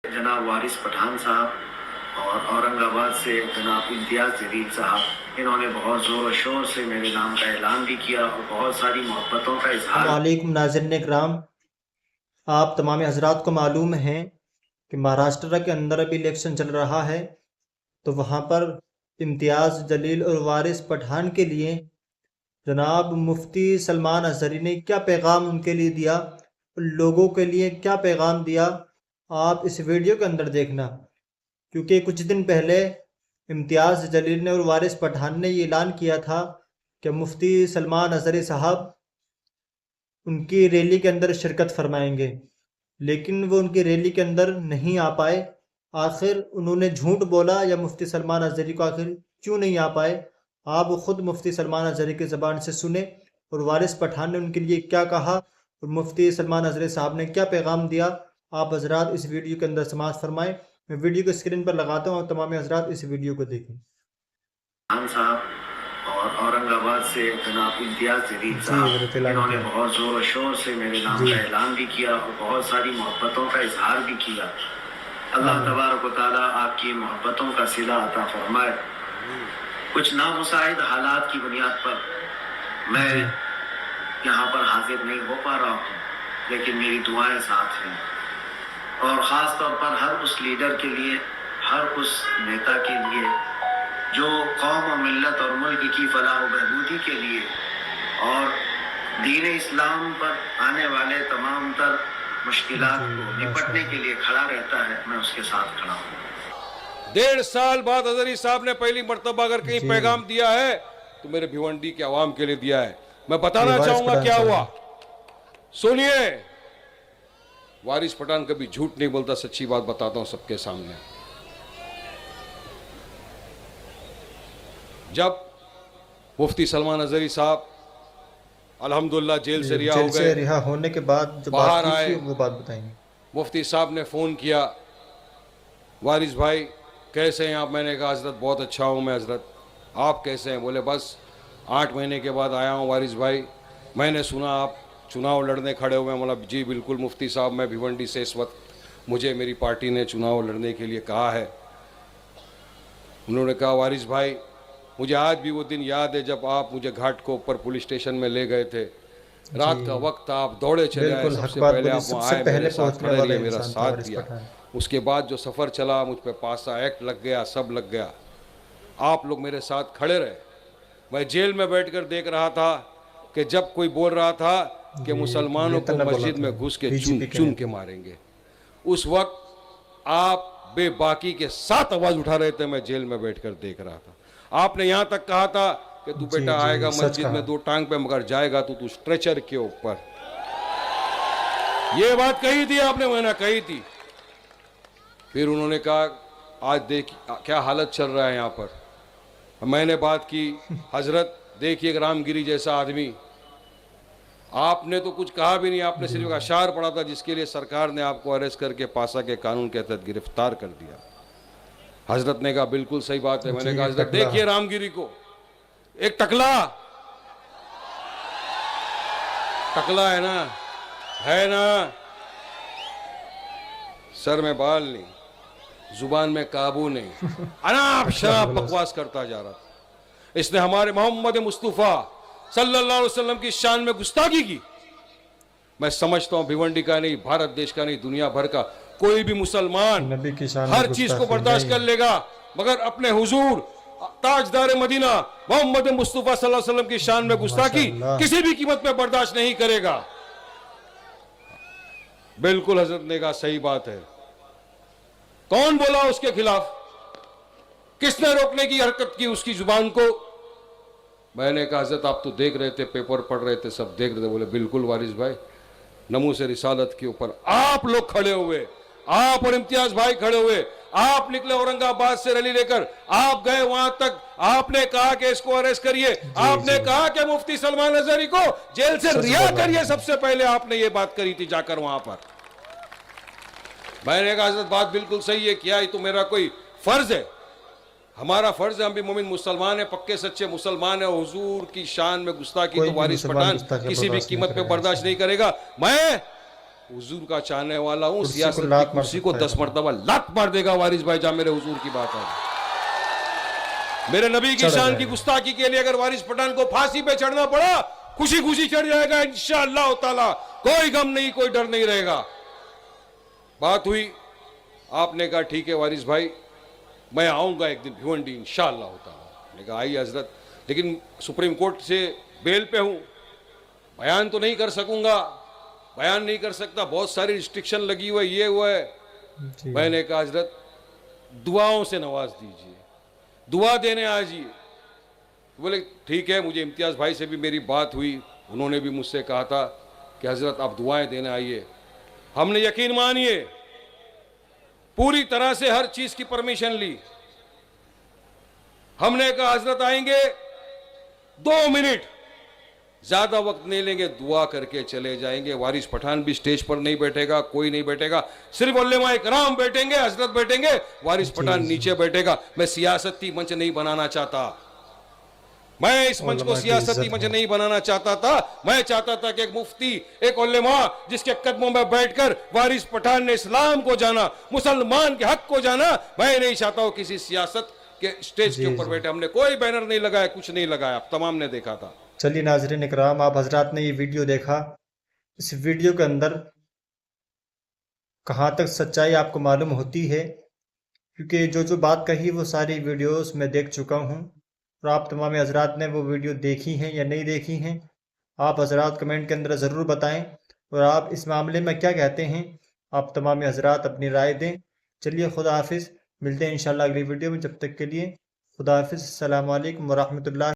जनाब वारिस पठान साहब और औरंगाबाद से जनाब इम्तियाज़ जलील साहब, इन्होंने बहुत ज़ोर और शोर से मेरे नाम का ऐलान भी किया और बहुत सारी मोहब्बतों का इजहार। वालेकुम नाज़रीन इकराम, आप तमाम हजरात को मालूम है कि महाराष्ट्र के अंदर अभी इलेक्शन चल रहा है, तो वहाँ पर इम्तियाज़ जलील और वारिस पठान के लिए जनाब मुफ्ती सलमान अज़हरी ने क्या पैगाम उनके लिए दिया, लोगों के लिए क्या पैगाम दिया, आप इस वीडियो के अंदर देखना। क्योंकि कुछ दिन पहले इम्तियाज़ जलील ने और वारिस पठान ने ये ऐलान किया था कि मुफ्ती सलमान अज़हरी साहब उनकी रैली के अंदर शिरकत फरमाएंगे, लेकिन वो उनकी रैली के अंदर नहीं आ पाए। आखिर उन्होंने झूठ बोला या मुफ्ती सलमान अज़हरी को आखिर क्यों नहीं आ पाए, आप खुद मुफ्ती सलमान अज़हरी की ज़बान से सुने और वारिस पठान ने उनके लिए क्या कहा और मुफ्ती सलमान अज़हरी साहब ने क्या पैगाम दिया। आप हजरात इस वीडियो के अंदर समाअत फरमाएँ। मैं वीडियो को स्क्रीन पर लगाता हूँ और तमाम हजरात इस वीडियो को देखें। खान साहब और औरंगाबाद से जनाब इम्तियाज़ जलील जी साहब, हज़रत ऐलान इन्होंने किया। बहुत ज़ोर और शोर से मेरे नाम जी का ऐलान भी किया और बहुत सारी मोहब्बतों का इजहार भी किया। अल्लाह आमीन। तबारक व तआला आपकी मोहब्बतों का सिला अता फरमाए। कुछ नामुसाइद हालात की बुनियाद पर मैं जी यहाँ पर हाजिर नहीं हो पा रहा हूँ, लेकिन मेरी दुआएं साथ हैं और ख़ास तौर पर हर उस लीडर के लिए, हर उस नेता के लिए जो कौम और मिल्लत और मुल्क की फलाह व बहबूदी के लिए और दीन इस्लाम पर आने वाले तमाम तर मुश्किलात को निपटने के लिए खड़ा रहता है, मैं उसके साथ खड़ा हूँ। 1.5 साल बाद अज़हरी साहब ने पहली मर्तबा अगर कहीं जी पैगाम दिया है तो मेरे भिवंडी के आवाम के लिए दिया है। मैं बताना वारिस चाहूंगा पठान क्या साहब। हुआ, सुनिए। वारिस पठान कभी झूठ नहीं बोलता, सच्ची बात बताता हूं सबके सामने। जब मुफ्ती सलमान अज़हरी साहब अल्हम्दुलिल्लाह जेल से रिहा हो जेल से गए, रिहा होने के बाद जो बाहर बात आए, हुई थी वो बात बताएंगे। मुफ्ती साहब ने फ़ोन किया, वारिस भाई कैसे हैं आप? मैंने कहा हज़रत बहुत अच्छा हूँ मैं हज़रत, आप कैसे हैं? बोले बस 8 महीने के बाद आया हूँ वारिस भाई, मैंने सुना आप चुनाव लड़ने खड़े हुए हैं। बोला जी बिल्कुल मुफ्ती साहब, मैं भिवंडी से इस वक्त मुझे मेरी पार्टी ने चुनाव लड़ने के लिए कहा है। उन्होंने कहा वारिस भाई मुझे आज भी वो दिन याद है जब आप मुझे घाट को ऊपर पुलिस स्टेशन में ले गए थे, रात का वक्त था, आप दौड़े चले आए, बिल्कुल हक सबसे बात पहले बोली, आप वहाँ सबसे आए, पहले मेरे साथ पहुंचने खड़े वाला रहिए, मेरा इंसान था साथ वारिस दिया। पठान। उसके बाद जो सफ़र चला मुझ पे 5 एक्ट लग गया, सब लग गया, आप लोग मेरे साथ खड़े रहे। मैं जेल में बैठकर देख रहा था कि जब कोई बोल रहा था कि मुसलमानों ये को तन्ना बोला मस्जिद था में घुस के बीजेपी चुन नेता। के मारेंगे, उस वक्त आप बेबाकी के साथ आवाज़ उठा रहे थे, मैं जेल में बैठकर देख रहा था। आपने यहाँ तक कहा था कि तू जी बेटा आएगा जी सच मस्जिद कहा। में 2 टांग पे, मगर जाएगा तो तू स्ट्रेचर के ऊपर। ये बात कही थी आपने, मैंने कही थी। फिर उन्होंने कहा आज देख क्या हालत चल रहा है यहाँ पर। मैंने बात की, हजरत देखिए रामगिरी जैसा आदमी, आपने तो कुछ कहा भी नहीं, आपने सिर्फ एक अशार पढ़ा था जिसके लिए सरकार ने आपको अरेस्ट करके पासा के कानून के तहत गिरफ्तार कर दिया। हजरत ने कहा बिल्कुल सही बात है। मैंने कहा हजरत देखिए रामगिरी को, एक टकला टकला है ना, सर में बाल नहीं, जुबान में काबू नहीं, अनाप शराब बकवास करता जा रहा था। इसने हमारे मोहम्मद मुस्तफ़ा सल्लल्लाहु अलैहि वसल्लम की शान में गुस्ताखी की। मैं समझता हूं भिवंडी का नहीं, भारत देश का नहीं, दुनिया भर का कोई भी मुसलमान नबी की शान में हर चीज को गुस्ताखी बर्दाश्त नहीं। कर लेगा, मगर अपने हुजूर ताजदार मदीना मोहम्मद मुस्तफ़ा सल्लल्लाहु अलैहि वसल्लम की शान में गुस्ताखी माशाअल्लाह। किसी भी कीमत में बर्दाश्त नहीं करेगा। बिल्कुल हजरत ने कहा सही बात है। कौन बोला उसके खिलाफ? किसने रोकने की हरकत की उसकी जुबान को? मैंने कहा हजरत आप तो देख रहे थे, पेपर पढ़ रहे थे, सब देख रहे थे। बोले बिल्कुल वारिस भाई, नमूसे से रिसालत के ऊपर आप लोग खड़े हुए, आप और इम्तियाज भाई खड़े हुए, आप निकले औरंगाबाद से रैली लेकर, आप गए वहां तक, आपने कहा कि इसको अरेस्ट करिए, आपने कहा कि मुफ्ती सलमान अज़हरी को जेल से रिहा करिए, सबसे पहले आपने ये बात करी थी जाकर वहां पर। मैंने कहा हजरत बात बिल्कुल सही है, क्या ये तो मेरा कोई फर्ज है, हमारा फर्ज है, हम भी मोमिन मुसलमान है, पक्के सच्चे मुसलमान है। हुजूर की शान में गुस्ताखी तो वारिस पठान किसी भी कीमत पे बर्दाश्त नहीं करेगा। मैं हुजूर का चाहने वाला हूं, कुर्सी को सियासत की लात मार कुर्सी को सकता है। 10 मरतबा लात मार देगा वारिस भाई, जहां मेरे हुजूर की बात है। मेरे नबी की चढ़ शान की जाएगा। गुस्ताखी के लिए अगर वारिस पठान को फांसी पे चढ़ना पड़ा, खुशी खुशी चढ़ जाएगा इंशाअल्लाह ताला, कोई गम नहीं, कोई डर नहीं रहेगा। बात हुई, आपने कहा ठीक है वारिस भाई, मैं आऊंगा एक दिन भिवंडी इंशाअल्लाह ताला। मैंने कहा आइए हजरत, लेकिन सुप्रीम कोर्ट से बेल पे हूं, बयान तो नहीं कर सकूंगा, बयान नहीं कर सकता, बहुत सारी रिस्ट्रिक्शन लगी हुई है, ये हुआ है। जी। मैंने कहा हजरत दुआओं से नवाज दीजिए, दुआ देने आजिए। बोले ठीक है। मुझे इम्तियाज भाई से भी मेरी बात हुई, उन्होंने भी मुझसे कहा था कि हजरत आप दुआएं देने आइए। हमने यकीन मानिए पूरी तरह से हर चीज की परमिशन ली। हमने कहा हजरत आएंगे 2 मिनट, ज्यादा वक्त नहीं लेंगे, दुआ करके चले जाएंगे। वारिस पठान भी स्टेज पर नहीं बैठेगा, कोई नहीं बैठेगा, सिर्फ उलेमा इकराम बैठेंगे, हजरत बैठेंगे, वारिस पठान नीचे बैठेगा। मैं सियासती मंच नहीं बनाना चाहता, मैं इस मंच को उलेमा की सियासती इज्जत मंच है। नहीं बनाना चाहता था। मैं चाहता था कि एक मुफ्ती, एक उलेमा जिसके कदमों में बैठकर वारिस पठान ने इस्लाम को जाना, मुसलमान के हक को जाना, मैं नहीं चाहता हूं किसी सियासत के स्टेज के ऊपर बैठे। हमने कोई बैनर नहीं लगाया, कुछ नहीं लगाया, आप तमाम ने देखा था। चलिए नाज़रीन इकराम, आप हजरात ने ये वीडियो देखा। इस वीडियो के अंदर कहाँ तक सच्चाई आपको मालूम होती है, क्योंकि जो बात कही वो सारी वीडियोस मैं देख चुका हूँ, और आप तमाम हजरात ने वो वीडियो देखी हैं या नहीं देखी हैं, आप हजरात कमेंट के अंदर ज़रूर बताएं, और आप इस मामले में क्या कहते हैं, आप तमाम हजरात अपनी राय दें। चलिए खुदा हाफिज़, मिलते हैं इंशाल्लाह अगली वीडियो में, जब तक के लिए खुदा हाफिज़, अस्सलामु अलैकुम व रहमतुल्लाह।